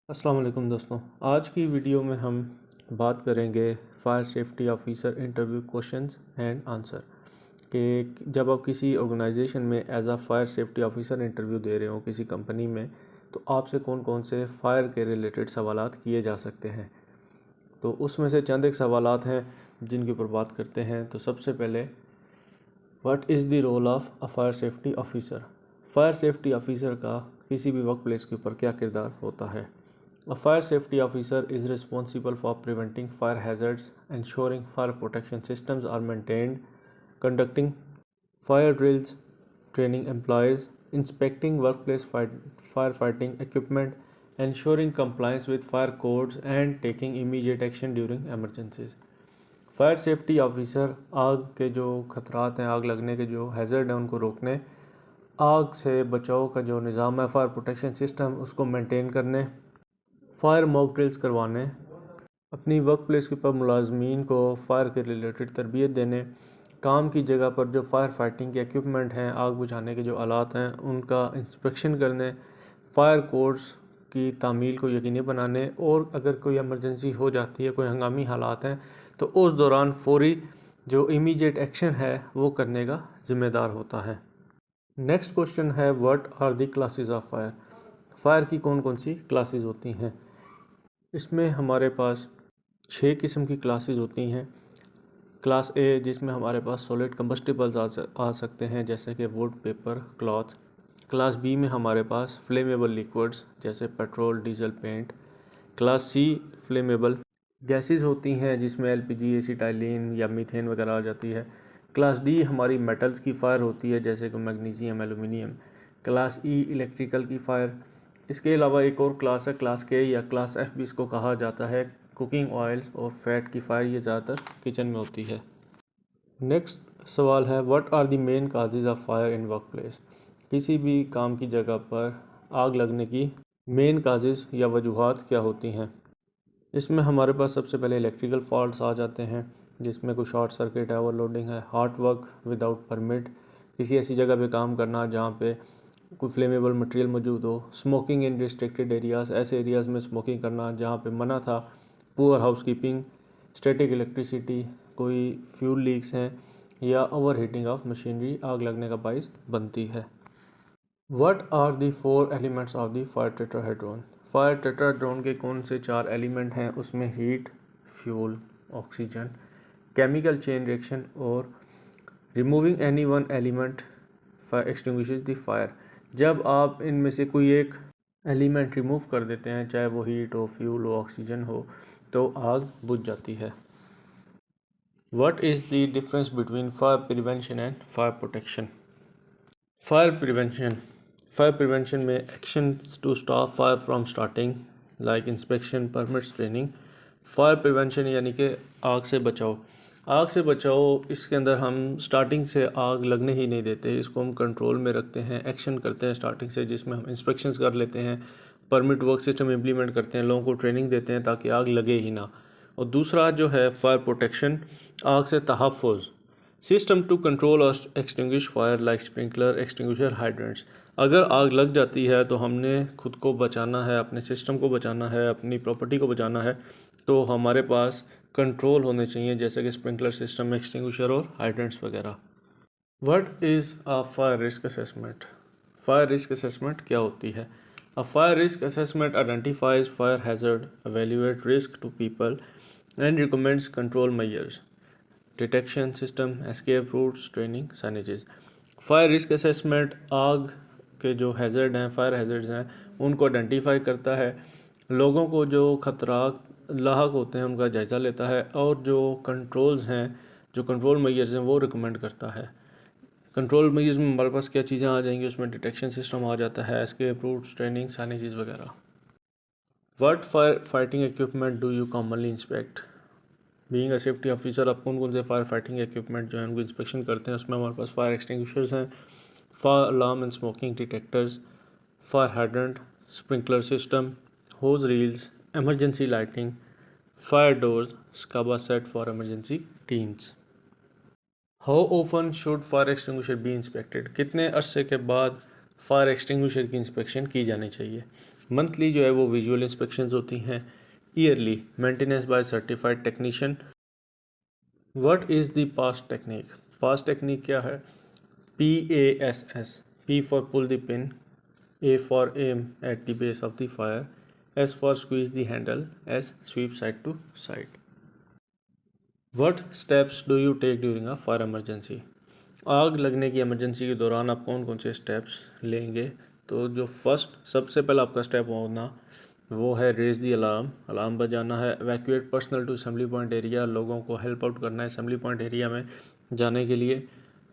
अस्सलाम वालेकुम दोस्तों। आज की वीडियो में हम बात करेंगे fire safety officer interview questions and answer कि जब आप किसी ऑर्गेनाइजेशन में as a fire safety officer interview दे रहे हो किसी कंपनी में, तो आपसे कौन कौन से फायर के रिलेटेड सवालात किए जा सकते हैं। तो उसमें से चंद एक सवालात हैं जिनके ऊपर बात करते हैं। तो सबसे पहले, what is the role of a fire safety officer. Fire safety officer का किसी भी वर्क प्लेस के ऊपर क्या किरदार होता है। A fire safety officer is responsible for preventing fire hazards, ensuring fire protection systems are maintained, conducting fire drills, training employees, inspecting workplace firefighting equipment, ensuring compliance with fire codes, and taking immediate action during emergencies. Fire safety officer आग के जो खतरात हैं, आग लगने के जो hazard हैं उनको रोकने, आग से बचाव का जो निज़ाम है फायर प्रोटेक्शन सिस्टम उसको मेंटेन करने, फायर मॉक ड्रिल्स करवाने, अपनी वर्क प्लेस के ऊपर मुलाजमीन को फ़ायर के रिलेटेड तरबियत देने, काम की जगह पर जो फायर फाइटिंग के इक्विपमेंट हैं, आग बुझाने के जो आलात हैं उनका इंस्पेक्शन करने, फायर कोड्स की तामील को यकीनी बनाने, और अगर कोई इमरजेंसी हो जाती है, कोई हंगामी हालात हैं, तो उस दौरान फौरी जो इमीडिएट एक्शन है वो करने का ज़िम्मेदार होता है। नेक्स्ट क्वेश्चन है, what are the classes of fire. Fire की कौन कौन सी क्लासेस होती हैं। इसमें हमारे पास 6 किस्म की क्लासेस होती हैं। क्लास ए जिसमें हमारे पास सॉलिड कंबस्टिबल्स आ सकते हैं जैसे कि wood, paper, cloth. Class B में हमारे पास फ्लेमेबल लिक्विड्स जैसे petrol, diesel, paint. Class C flammable gases होती हैं जिसमें एलपीजी, एसिटाइलिन या मीथेन वगैरह आ जाती है। क्लास डी हमारी मेटल्स की फायर होती है जैसे कि मैग्नीशियम, एलुमिनियम। क्लास ई इलेक्ट्रिकल की फायर। इसके अलावा एक और क्लास है क्लास के या क्लास एफ भी इसको कहा जाता है। कुकिंग ऑयल्स और फैट की फायर ये ज़्यादातर किचन में होती है। नेक्स्ट सवाल है, what are the main causes of fire in work place. किसी भी काम की जगह पर आग लगने की मेन काजेज या वजूहात क्या होती हैं। इसमें हमारे पास सबसे पहले इलेक्ट्रिकल फॉल्ट्स आ जाते हैं जिसमें कोई शॉर्ट सर्किट है, ओवरलोडिंग है, हार्ड वर्क विदाउट परमिट, किसी ऐसी जगह पे काम करना जहाँ पे कोई फ्लेमेबल मटेरियल मौजूद हो, स्मोकिंग इन रिस्ट्रिक्टेड एरियाज़, ऐसे एरियाज़ में स्मोकिंग करना जहाँ पे मना था, पुअर हाउसकीपिंग, स्टैटिक इलेक्ट्रिसिटी, कोई फ्यूल लीक्स हैं या ओवर हीटिंग ऑफ मशीनरी आग लगने का बाइस बनती है। What are the 4 elements of the fire tetrahedron. Fire tetrahedron के कौन से 4 एलिमेंट हैं। उसमें heat, fuel, oxygen, chemical chain reaction और removing any one element fire extinguishes the fire. जब आप इनमें से कोई एक एलिमेंट रिमूव कर देते हैं, चाहे वो हीट हो, फ्यूल हो, ऑक्सीजन हो, तो आग बुझ जाती है। What is the difference between fire prevention and fire protection. Fire prevention में action to stop fire from starting like inspection, permits, training. Fire prevention यानी कि आग से बचाओ। आग से बचाओ इसके अंदर हम स्टार्टिंग से आग लगने ही नहीं देते, इसको हम कंट्रोल में रखते हैं, एक्शन करते हैं स्टार्टिंग से जिसमें हम इंस्पेक्शंस कर लेते हैं, परमिट वर्क सिस्टम इम्प्लीमेंट करते हैं, लोगों को ट्रेनिंग देते हैं ताकि आग लगे ही ना। और दूसरा जो है फायर प्रोटेक्शन, आग से तहफ़्फ़ुज़, सिस्टम टू कंट्रोल और extinguish fire like sprinkler, extinguisher, hydrants. अगर आग लग जाती है तो हमने खुद को बचाना है, अपने सिस्टम को बचाना है, अपनी प्रॉपर्टी को बचाना है, तो हमारे पास कंट्रोल होने चाहिए जैसे कि स्प्रिंकलर सिस्टम, एक्सटिंग्विशर और हाइड्रेंट्स वगैरह। What is a fire risk assessment. Fire risk assessment क्या होती है। A fire risk assessment identifies fire hazard, evaluate risk to people and recommends control measures, detection system, escape routes, training, signages. Fire risk assessment आग के जो hazard हैं, fire hazards हैं, उनको identify करता है, लोगों को जो खतरा लाहक होते हैं उनका जायज़ा लेता है, और जो कंट्रोल्स हैं, जो कंट्रोल मेजर्स हैं वो रिकमेंड करता है। कंट्रोल मेजर्स में हमारे पास क्या चीज़ें आ जाएंगी, उसमें डिटेक्शन सिस्टम आ जाता है, एस्केप रूट्स, ट्रेनिंग, साइनेजेस वगैरह। What fire fighting equipment do you commonly inspect. Being a safety officer आप कौन कौन से फायर फाइटिंग इक्विपमेंट जो हैं उनको इंस्पेक्शन करते हैं। उसमें हमारे पास फायर एक्सटिंग्विशर्स हैं, fire alarm and smoking detectors, fire hydrant, sprinkler system, hose reels, emergency lighting, fire doors, scuba set for emergency teams. How often should fire extinguisher be inspected. कितने अरसे के बाद फायर एक्सटिंग्विशर की inspection की जानी चाहिए। Monthly जो है वो विजुअल इंस्पेक्शंस होती हैं, yearly maintenance by certified technician. What is the PASS technique? PASS technique क्या है? PASS, P for pull the pin, A for aim at the base of the fire, S for squeeze the handle, S sweep side to side. What steps do you take during a fire emergency? आग लगने की emergency के दौरान आप कौन कौन से steps लेंगे? तो जो फर्स्ट सबसे पहला आपका स्टेप होना वो है रेज दी अलार्म, अलार्म बजाना है। Evacuate personnel to assembly point area, लोगों को हेल्प आउट करना है असेंबली पॉइंट एरिया में जाने के लिए।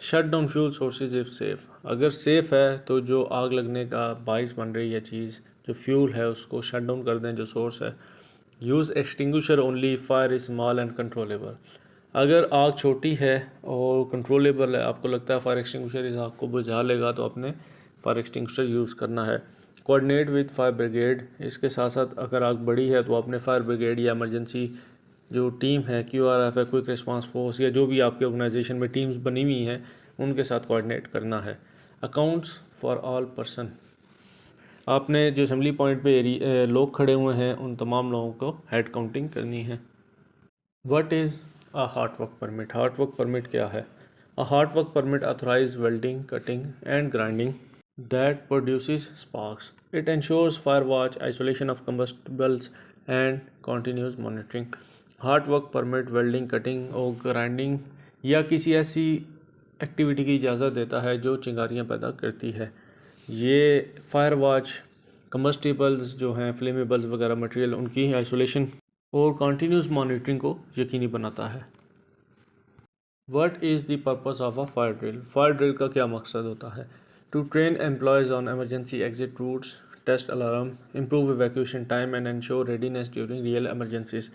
Shut down fuel sources if safe, अगर सेफ़ है तो जो आग लगने का बाइस बन रही है चीज़, जो फ्यूल है उसको शट डाउन कर दें, जो सोर्स है। Use extinguisher only, fire is small and controllable, अगर आग छोटी है और कंट्रोलेबल है, आपको लगता है फायर एक्सटिंग्विशर इस आग को बुझा लेगा, तो अपने फायर एक्सटिंग्विशर यूज़ करना है। कोऑर्डिनेट विद फायर ब्रिगेड, इसके साथ साथ अगर आग बड़ी है तो अपने फायर ब्रिगेड या इमरजेंसी जो टीम है, QRF है, क्विक रिस्पांस फोर्स, या जो भी आपके ऑर्गेनाइजेशन में टीम्स बनी हुई हैं उनके साथ कोऑर्डिनेट करना है। अकाउंट्स फॉर ऑल पर्सन, आपने जो असेंबली पॉइंट पे लोग खड़े हुए हैं उन तमाम लोगों को हेड काउंटिंग करनी है। What is a hot work permit? Hot work permit क्या है? A hot work permit authorise welding, cutting and grinding that produces sparks. It ensures fire watch, isolation of combustibles and continuous monitoring. Heart work permit welding, cutting और grinding या किसी ऐसी activity की इजाज़त देता है जो चिंगारियाँ पैदा करती है। ये फायर वॉच, कम्बस्टिबल्स जो हैं, फ्लेमेबल्स वगैरह मटेरियल, उनकी आइसोलेशन और कंटिन्यूस मॉनिटरिंग को यकीनी बनाता है। What is the purpose of a fire drill? Fire drill का क्या मकसद होता है? To train employees on emergency exit routes, test alarm, improve evacuation time and ensure readiness during real emergencies.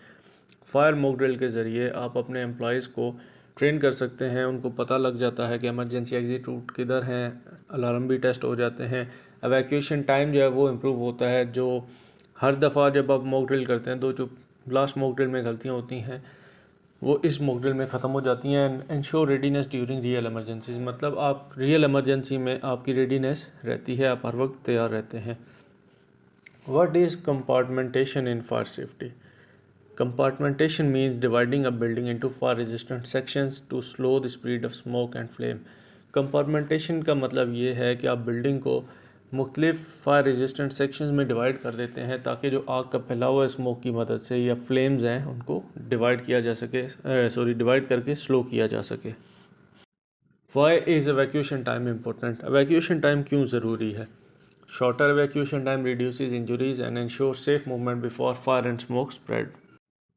Fire mock drill के ज़रिए आप अपने employees को ट्रेन कर सकते हैं, उनको पता लग जाता है कि एमरजेंसी एग्जिट रूट किधर हैं, अलार्म भी टेस्ट हो जाते हैं, एवैक्यूएशन टाइम जो है वो इम्प्रूव होता है। जो हर दफ़ा जब आप मॉक ड्रिल करते हैं तो जो लास्ट मॉक ड्रिल में गलतियाँ होती हैं वो इस मॉक ड्रिल में ख़त्म हो जाती हैं। And ensure readiness during real emergencies, मतलब आप रियल एमरजेंसी में आपकी रेडीनेस रहती है, आप हर वक्त तैयार रहते हैं। What is compartmentation in fire safety? Compartmentation means dividing a building into fire resistant sections to slow the spread of smoke and flame. Compartmentation का मतलब ये है कि आप बिल्डिंग को मुख्तलिफ फायर रेजिस्टेंट सेक्शंस में डिवाइड कर देते हैं ताकि जो आग का फैलाव है स्मोक की मदद से या फ्लेम्स हैं उनको डिवाइड किया जा सके, डिवाइड करके स्लो किया जा सके। Why is evacuation time important? Evacuation time क्यों ज़रूरी है? Shorter evacuation time reduces injuries and ensure safe movement before fire and smoke spread.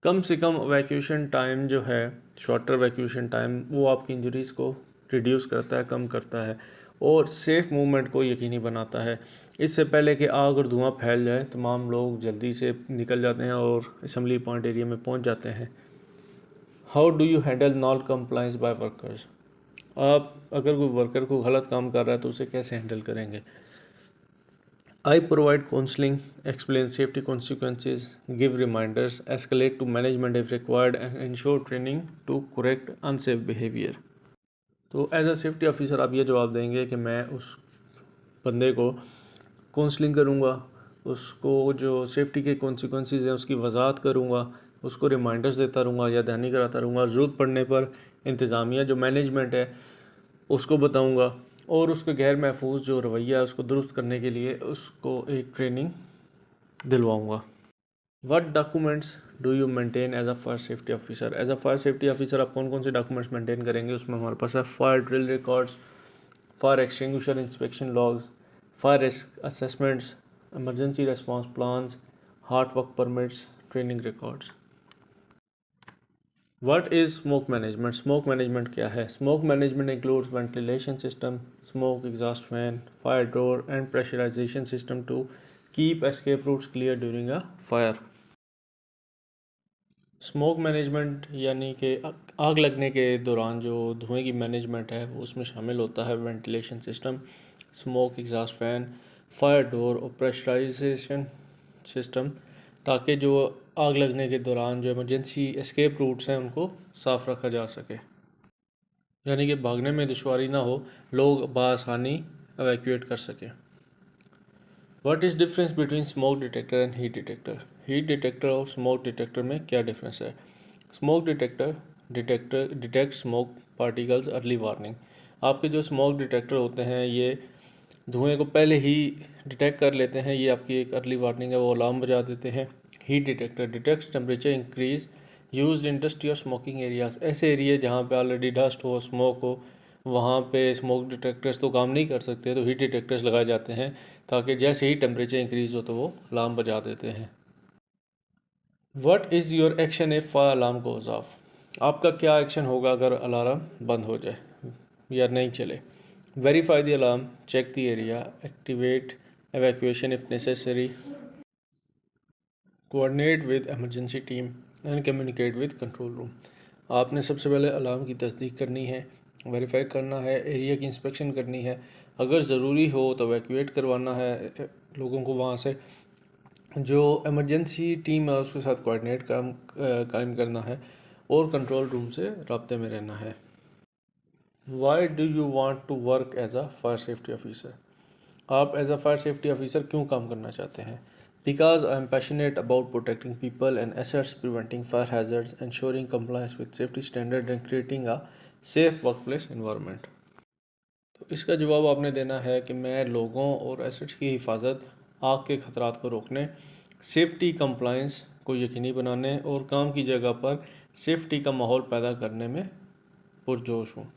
कम से कम एवैक्यूएशन टाइम जो है, शॉर्टर एवैक्यूएशन टाइम, वो आपकी इंजरीज़ को रिड्यूस करता है, कम करता है और सेफ़ मूवमेंट को यकीनी बनाता है। इससे पहले कि आग और धुआं फैल जाए तमाम लोग जल्दी से निकल जाते हैं और असेंबली पॉइंट एरिया में पहुंच जाते हैं। How do you handle non compliance by workers? आप अगर कोई वर्कर को गलत काम कर रहा है तो उसे कैसे हैंडल करेंगे? I provide counseling, explain safety consequences, give reminders, escalate to management if required, and ensure training to correct unsafe behavior. तो एज अ सेफ्टी ऑफिसर आप ये जवाब देंगे कि मैं उस बंदे को काउंसलिंग करूँगा, उसको जो सेफ्टी के कॉन्सिक्वेंसेस हैं उसकी वजाहत करूँगा, उसको रिमाइंडर्स देता रहूँगा या दहानी कराता रहूँगा। ज़रूरत पड़ने पर इंतज़ामिया जो मैनेजमेंट है उसको बताऊँगा और उसके गैर महफूज जो रवैया है उसको दुरुस्त करने के लिए उसको एक ट्रेनिंग दिलवाऊँगा। What documents do you maintain as a fire safety officer? As a fire safety officer आप कौन कौन से डॉक्यूमेंट्स मेंटेन करेंगे? उसमें हमारे पास है fire drill records, fire extinguisher inspection logs, fire assessments, emergency response plans, hot work permits, training records. What is smoke management? Smoke management क्या है? Smoke management includes ventilation system, smoke exhaust fan, fire door and pressurisation system to keep escape routes clear during a fire. Smoke management यानी कि आग लगने के दौरान जो धुएं की मैनेजमेंट है वो उसमें शामिल होता है ventilation system, smoke exhaust fan, fire door और प्रेशराइजेशन सिस्टम, ताकि जो आग लगने के दौरान जो इमरजेंसी एस्केप रूट्स हैं उनको साफ़ रखा जा सके, यानी कि भागने में दुश्वारी ना हो, लोग बआसानी एवैक्यूएट कर सकें। What is difference between smoke detector and heat detector? Heat detector और स्मोक डिटेक्टर में क्या डिफरेंस है? Smoke detector detect smoke particles early warning. आपके जो स्मोक डिटेक्टर होते हैं ये धुएं को पहले ही डिटेक्ट कर लेते हैं, ये आपकी एक अर्ली वार्निंग है, वो अलार्म बजा देते हैं। Heat detector detects temperature increase used industry और स्मोकिंग एरियाज। ऐसे एरिया जहाँ पे ऑलरेडी डस्ट हो, स्मोक हो, वहाँ पे स्मोक डिटेक्टर्स तो काम नहीं कर सकते, तो हीट डिटेक्टर्स लगाए जाते हैं ताकि जैसे ही टेम्परेचर इंक्रीज हो तो वो अलार्म बजा देते हैं। What is your action if fire alarm goes of? आपका क्या एक्शन होगा अगर अलार्म बंद हो जाए या नहीं चले? Verify the alarm, check the area, activate evacuation if necessary, coordinate with emergency team and communicate with control room। आपने सबसे पहले अलार्म की तस्दीक करनी है, वेरीफाई करना है, एरिया की इंस्पेक्शन करनी है, अगर ज़रूरी हो तो एवैक्यूएट करवाना है लोगों को वहाँ से, जो एमरजेंसी टीम है उसके साथ कोऑर्डिनेट कायम करना है और कंट्रोल रूम से राब्ते में रहना है। Why do you want to work as a fire safety officer? आप as a fire safety officer क्यों काम करना चाहते हैं? Because I am passionate about protecting people and assets, preventing fire hazards, ensuring compliance with safety standard and creating a safe workplace environment। तो इसका जवाब आपने देना है कि मैं लोगों और एसेट्स की हिफाजत, आग के ख़तरात को रोकने, सेफ्टी कंप्लायंस को यकीनी बनाने और काम की जगह पर सेफ्टी का माहौल पैदा करने में पुरजोश हूँ।